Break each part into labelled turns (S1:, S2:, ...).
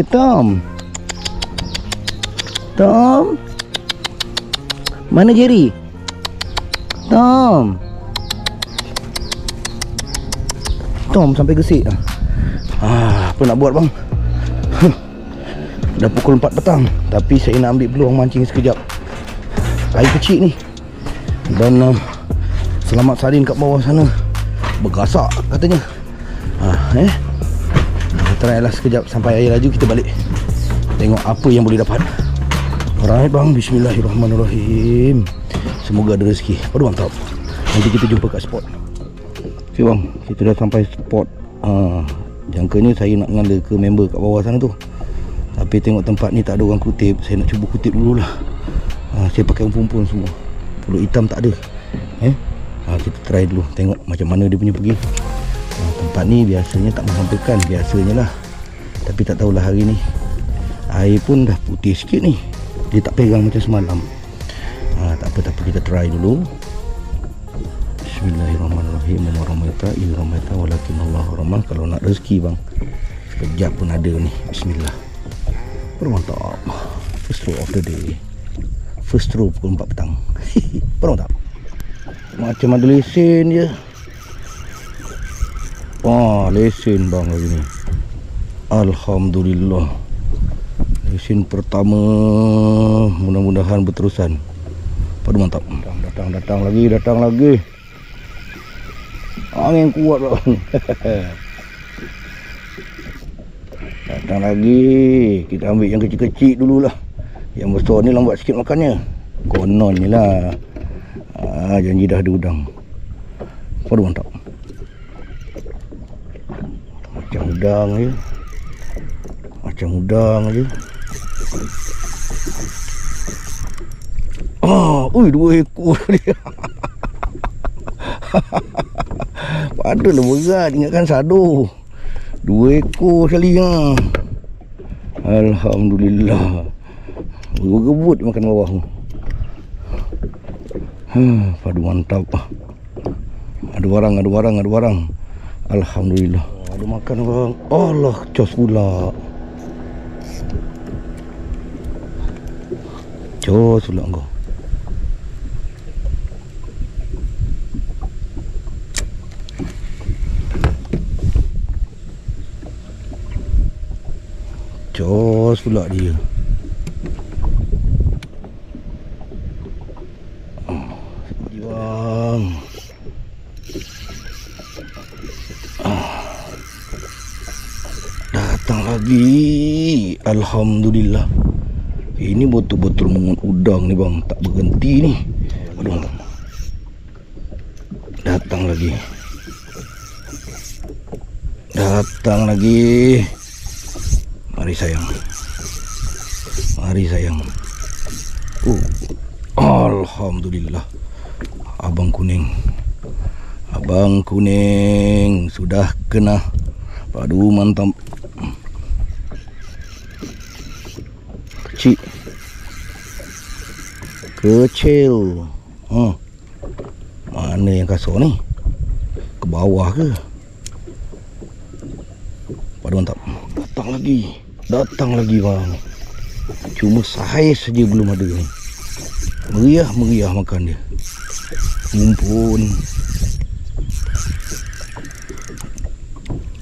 S1: Tom. Tom. Mana Jerry? Tom. Tom sampai gesik. Apa nak buat bang? Dah pukul 4 petang, tapi saya nak ambil peluang mancing sekejap. Air kecil ni. Dan selamat salin kat bawah sana. Bergasak katanya. Kita try lah sekejap. Sampai air laju kita balik, tengok apa yang boleh dapat. Alright bang, bismillahirrahmanirrahim. Semoga ada rezeki. Aduh mantap. Nanti kita jumpa kat spot. Okay bang, kita dah sampai spot. Jangkanya saya nak ngala ke member kat bawah sana tu, tapi tengok tempat ni tak ada orang kutip. Saya nak cuba kutip dululah. Saya pakai umpan semua. Pulut hitam tak ada. Kita try dulu, tengok macam mana dia punya pergi. Tempat ni biasanya tak menghampakan, biasanya lah. Tapi tak tahulah hari ni. Air pun dah putih sikit ni. Dia tak pegang macam semalam. Tak apa, kita try dulu. Bismillahirrahmanirrahim. Warahmatullahi wabarakatuh. Kalau nak rezeki bang, sekejap pun ada ni. Bismillah. Mantap. First throw of the day. First throw pukul 4 petang. Mantap. Macam ada lesen je. Lesen bang hari ni. Alhamdulillah. Lesen pertama. Mudah-mudahan berterusan. Mantap. Datang lagi. Angin kuat bang. Datang lagi. Kita ambil yang kecil-kecil dululah. Yang besar ni lambat sikit makannya. Konon ni lah. Janji dah ada udang. Mantap. Macam udang je. Dua ekor dia. Padalah berat, ingatkan sado. 2 ekor sekali. Alhamdulillah. Berebut makan bawah. Padu mantap. Ada barang. Alhamdulillah. Ada makan bang. Allah, cos pula. Cos pula kau. Cos pula dia. Bang. Datang lagi. Alhamdulillah. Ini betul-betul mengut udang ni bang. Tak berhenti ni. Aduh mantap. Datang lagi. Mari sayang. Alhamdulillah. Abang kuning sudah kena. Padu mantap. Kecil. Mana yang kasar ni? Ke bawah ke? Padu mantap. Datang lagi bang. Cuma saiz saja belum ada ni. Meriah makan dia. Mumpun.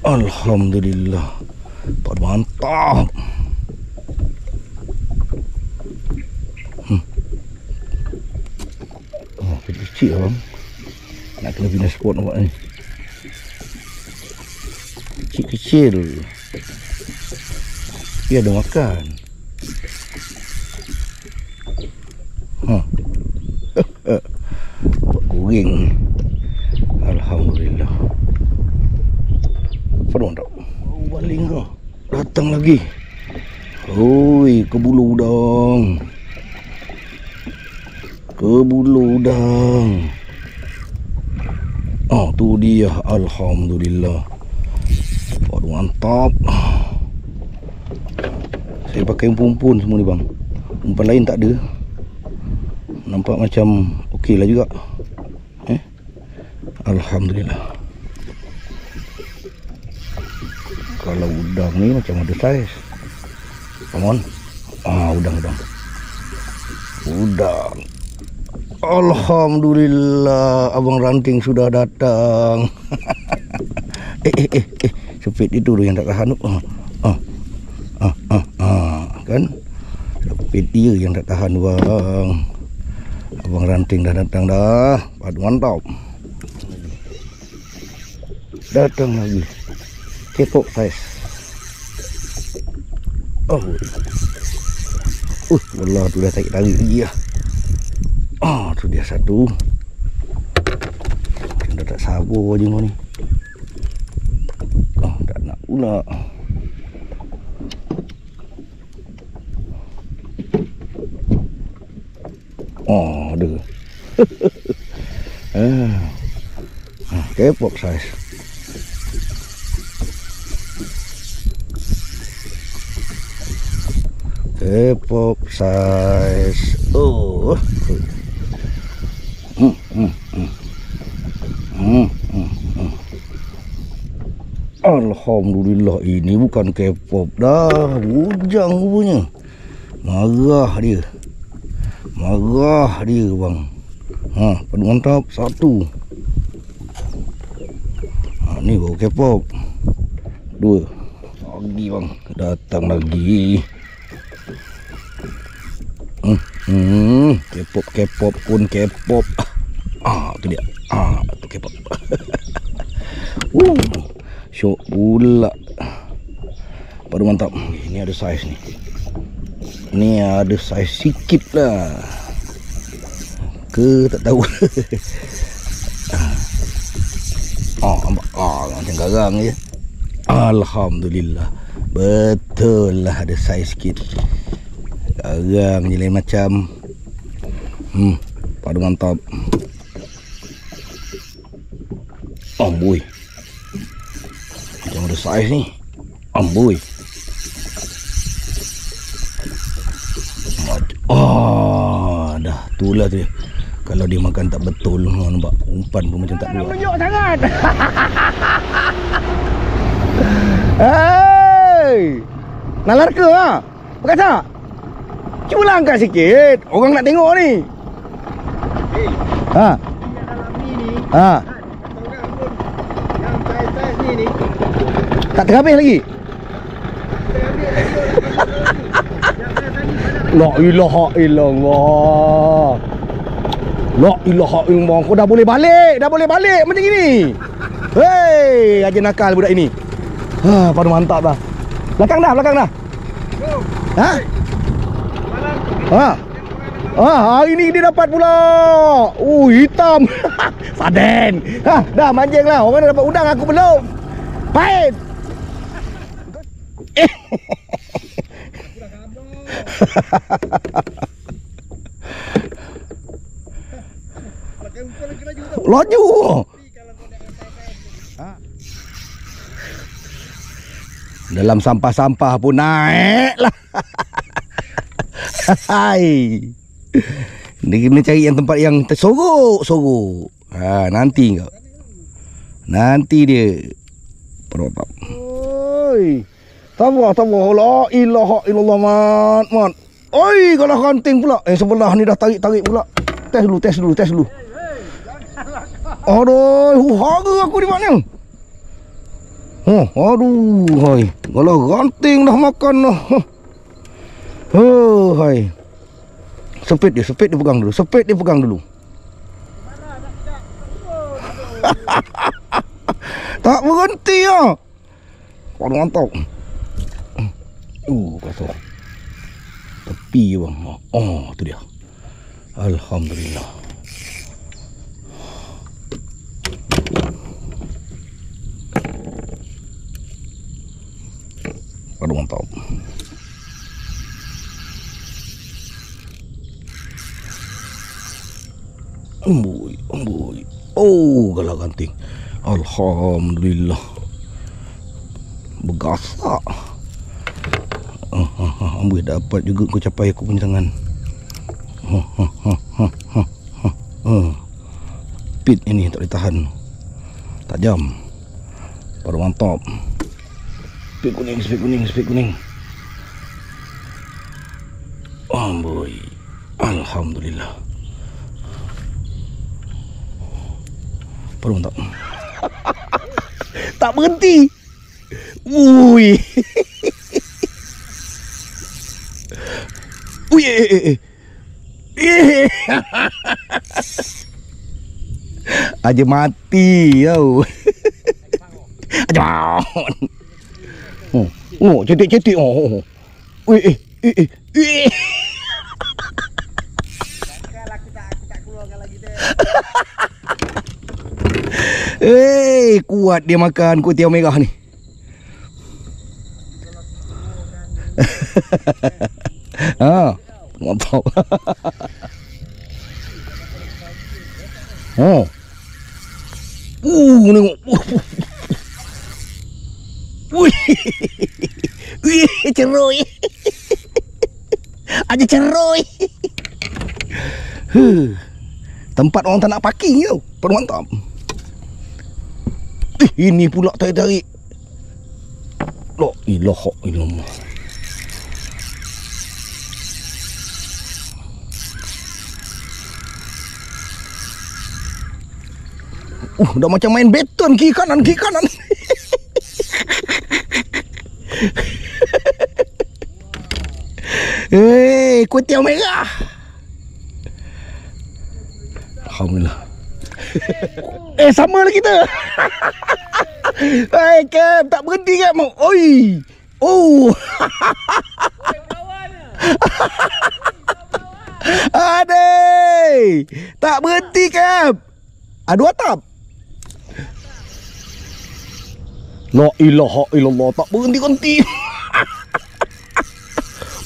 S1: Alhamdulillah. Mantap. Kecil bang. Nak kena pindah spot nampak ni. Kecil. Dia ada makan. Goreng. Alhamdulillah. Mantap. Baling kau. Datang lagi. Kebulu udang. Tu dia. Alhamdulillah. Mantap. Saya pakai umpan semua ni bang. Umpan lain tak ada. Nampak macam okey lah juga. Alhamdulillah. Kalau udang ni macam ada saiz. Come on. Udang. Alhamdulillah, abang ranting sudah datang. Sepit itu tu yang tak tahan. Kan? Sepit dia yang tak tahan bang. Abang ranting dah datang dah. Padu mantap. Datang lagi. Kepok size. Allah tu dah tarik lagi lah. Tu dia satu. Macam dah tak sabar je ni. Tak nak pula. Ada. Kepok size. Kepok size. Alhamdulillah, ini bukan kepok dah, bujang punya. Marah dia bang. Padu mantap satu. Ni baru kepok. Dua lagi bang, datang lagi. Kepop pun kepop. Tu dia. Tu kepop. Syok pula. Baru mantap. Ini ada saiz ni. Ni ada saiz sikit lah. Ke tak tahu. Macam garang je. Alhamdulillah. Betul lah ada saiz sikit. Garang je lain macam. Padu mantap. Amboi. Macam ada saiz ni. Amboi. Dah itulah dia. Kalau dia makan tak betul, nampak umpan pun macam tak keluar. Menunjuk sangat. Hei, nalar ke ha? Berkata. Cuba angkat sikit. Orang nak tengok ni. Tak terhabis lagi. La ilaha illallah. La ilaha illallah. Kau dah boleh balik macam gini. Hei, aja nakal budak ini. Padu mantap dah. Belakang dah. Hari ni dia dapat pula. Hitam. Saden. Dah mancing lah. Orang dah dapat udang, aku belum. Pahit. Laju. Dalam sampah-sampah pun naik lah. Hai. Dia kena cari yang tempat yang tersorok. Nanti kau. Nanti dia. Perotap. Oi. Tabah. La ilaha illallah mat. Oi, kalau ranting pula. Sebelah ni dah tarik pula. Tes dulu. Aduh, harga aku di mana? Aduh, hai. Kalau ranting dah makan dah. Hai. Sepit dia pegang dulu. Tak berhenti ah. Kau mantap. Kasar. Tepi bang. Tu dia. Alhamdulillah. Padu mantap. Amboi. Galak ranting. Alhamdulillah. Bergasak. Amboi, dapat juga kau capai aku punya tangan. Pit ini tak boleh tahan. Tajam. Padu mantap. Spik kuning. Amboi. Alhamdulillah. Perlu tak? Tak berhenti. Ui. Ui. Aja mati tau. Aja. Oh, cetik-cetik. Oh. Ui. Kuat dia makan kuih tiaw merah ni. Mantap. Tengok. Ceroi. Aja ceroi. Tempat orang tak nak parking tau. Mantap. Ini pula tarik-tarik. La ilaha illallah. Dah macam main beton kiri kanan. Kuih tiaw merah. Alhamdulillah. Sama lah kita. Cap, tak berhenti Cap. Oi. Oh. Adei. Tak berhenti Cap. Ada atap. La ilaha illallah, tak berhenti.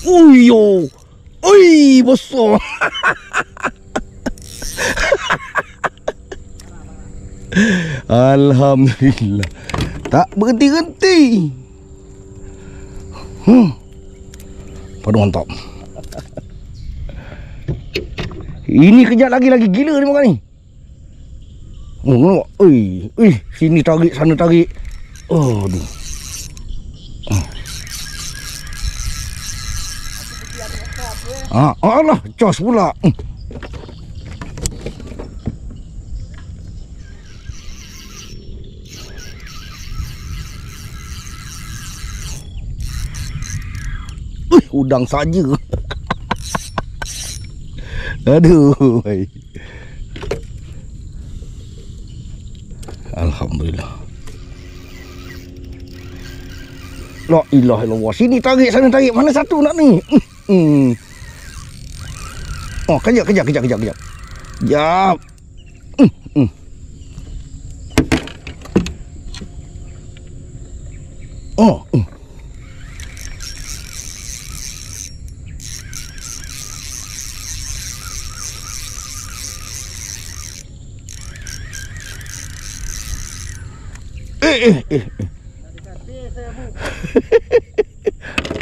S1: Ui yo. Ui, besar. Alhamdulillah. Tak berhenti-henti. Padu mantap. Ini kejap lagi gila ni makan ni. Nampak? Sini tarik, sana tarik. Aduh. Allah, cos pula. Udang saja. Aduh. Alhamdulillah. La ilaha illallah. Sini tarik, sana tarik. Mana satu nak ni? Oh, kejap. Jap.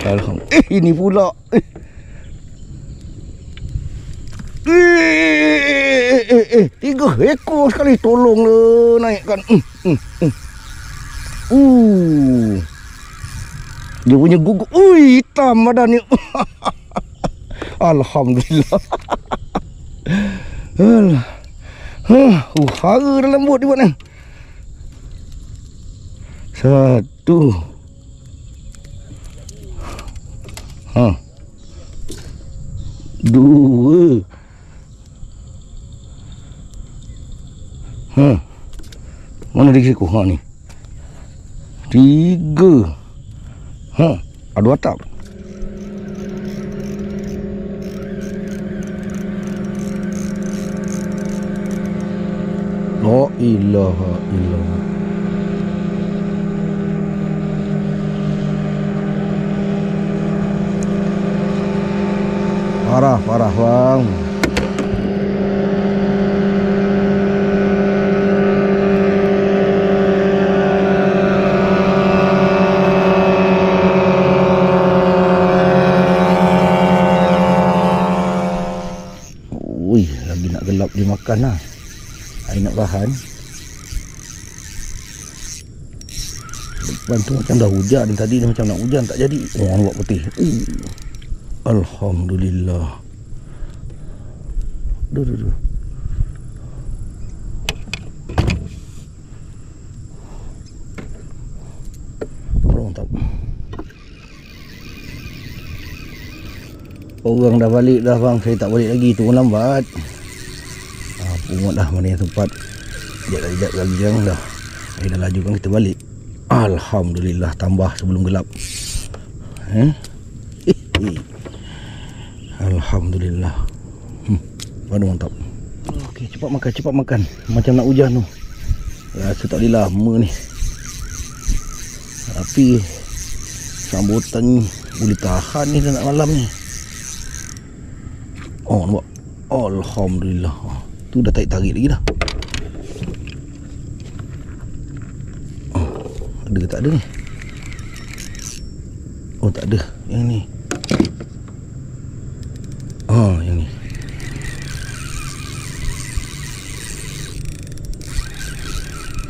S1: Alhamdulillah. Ini pula. Tiga ekor sekali. Tolonglah naikkan. Dia punya guguk. Hitam badan ni. Alhamdulillah. Hara dalam bot dia buat ni. Satu. Dua. Mana dia siku? Ni. Tiga. Ada atap. La ilaha illallah. Parah bang. Lagi nak gelap dia makan lah. Saya nak bahan. Depan tu macam dah hujan. Tadi dia macam nak hujan tak jadi. Nampak putih. Alhamdulillah. Duh. Mantap. Orang dah balik dah bang. Saya tak balik lagi, turun lambat. Pungut dah mana yang tempat. Sekejap lagi yang dah. Saya dah laju kan kita balik. Alhamdulillah, tambah sebelum gelap. Alhamdulillah. Waduh mantap. Okey, cepat makan. Macam nak hujan tu. Rasa tak boleh lama ni. Tapi sambutan ni boleh tahan ni dah nak malam ni. Oh nampak. Alhamdulillah. Tu dah tarik lagi dah. Ada ke tak ada ni? Oh tak ada. Yang ni. Yang ni.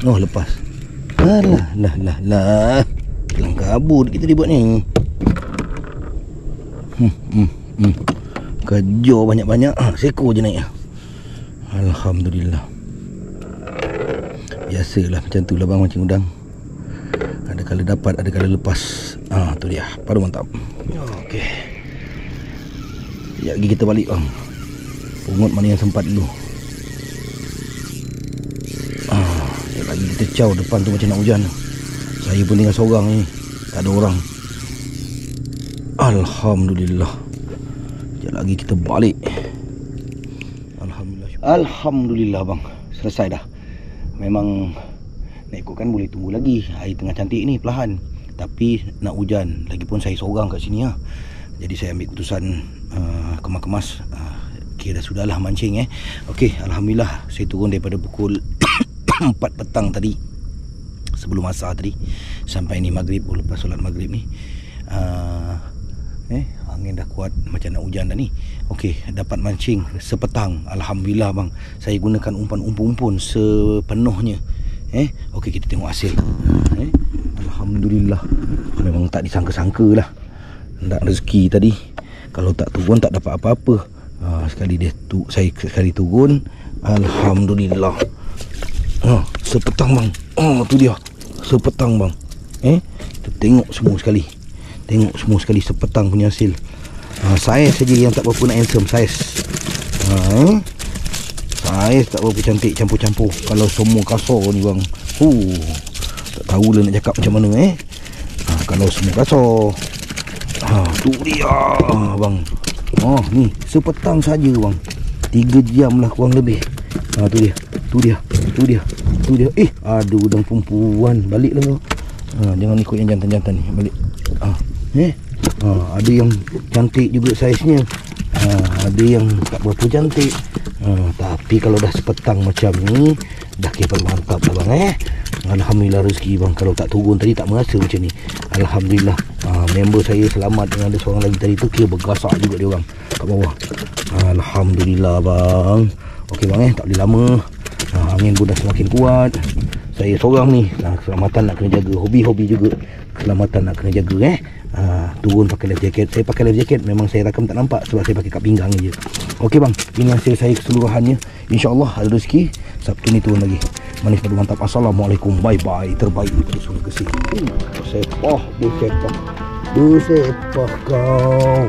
S1: Oh lepas. Lah. Kelang kabut kita dibuat ni. Kejar banyak-banyak. Seekor je naik. Alhamdulillah. Biasalah macam tu lah bang, mancing udang. Ada kala dapat, ada kala lepas. Tu dia. Padu mantap. Okey. Sekejap lagi kita balik bang. Pungut mana yang sempat dulu. Sekejap lagi kita caw depan tu macam nak hujan. Saya pun tinggal seorang ni. Tak ada orang. Alhamdulillah. Sekejap lagi kita balik. Alhamdulillah bang. Selesai dah. Memang nak ikutkan boleh tunggu lagi. Air tengah cantik ni perlahan. Tapi nak hujan. Lagipun saya seorang kat sini . Jadi saya ambil keputusan kemas-kemas. Kira sudahlah mancing . Okey, Alhamdulillah. Saya turun daripada pukul 4 petang tadi. Sebelum asar tadi. Sampai ni maghrib. Lepas solat maghrib ni. Angin dah kuat. Macam nak hujan dah ni. Okey, dapat mancing sepetang. Alhamdulillah bang. Saya gunakan umpan sepenuhnya. Okey, kita tengok hasil. Alhamdulillah. Memang tak disangka-sangka lah. Nak rezeki tadi. Kalau tak turun tak dapat apa-apa. Saya sekali turun. Alhamdulillah. Sepetang bang. Tu dia. Sepetang bang. Kita tengok semua sekali. Sepetang punya hasil. Saiz saja yang tak berapa nak handsome. Saiz tak berapa cantik, campur-campur. Kalau semua kasar ni bang, tak tahulah nak cakap macam mana. Kalau semua kasar, tu dia bang. Ni sepetang saja bang. 3 jam lah kurang lebih. Tu dia. Aduh udang perempuan. Baliklah kau. Jangan ikut yang jantan-jantan ni. Balik. Ada yang cantik juga saiznya. Ada yang tak berapa cantik. Tapi kalau dah sepetang macam ni, dah kira mantap lah bang. Alhamdulillah rezeki bang. Kalau tak turun tadi tak merasa macam ni. Alhamdulillah. Member saya selamat. Dengan ada seorang lagi tadi tu kira bergasak juga dia orang kat bawah. Alhamdulillah bang. Okey bang tak boleh lama. Angin pun dah semakin kuat. Saya seorang ni. Keselamatan nak kena jaga. Hobi-hobi juga. Keselamatan nak kena jaga. Turun pakai life jacket. Saya pakai life jacket. Memang saya rakam tak nampak sebab saya pakai kat pinggang je. Okey bang, ini hasil saya keseluruhannya. InsyaAllah ada rezeki. Sabtu ni turun lagi. Manis padu mantap. Assalamualaikum. Bye-bye. Terbaik daripada Sungai Gesing. Bersepah kau.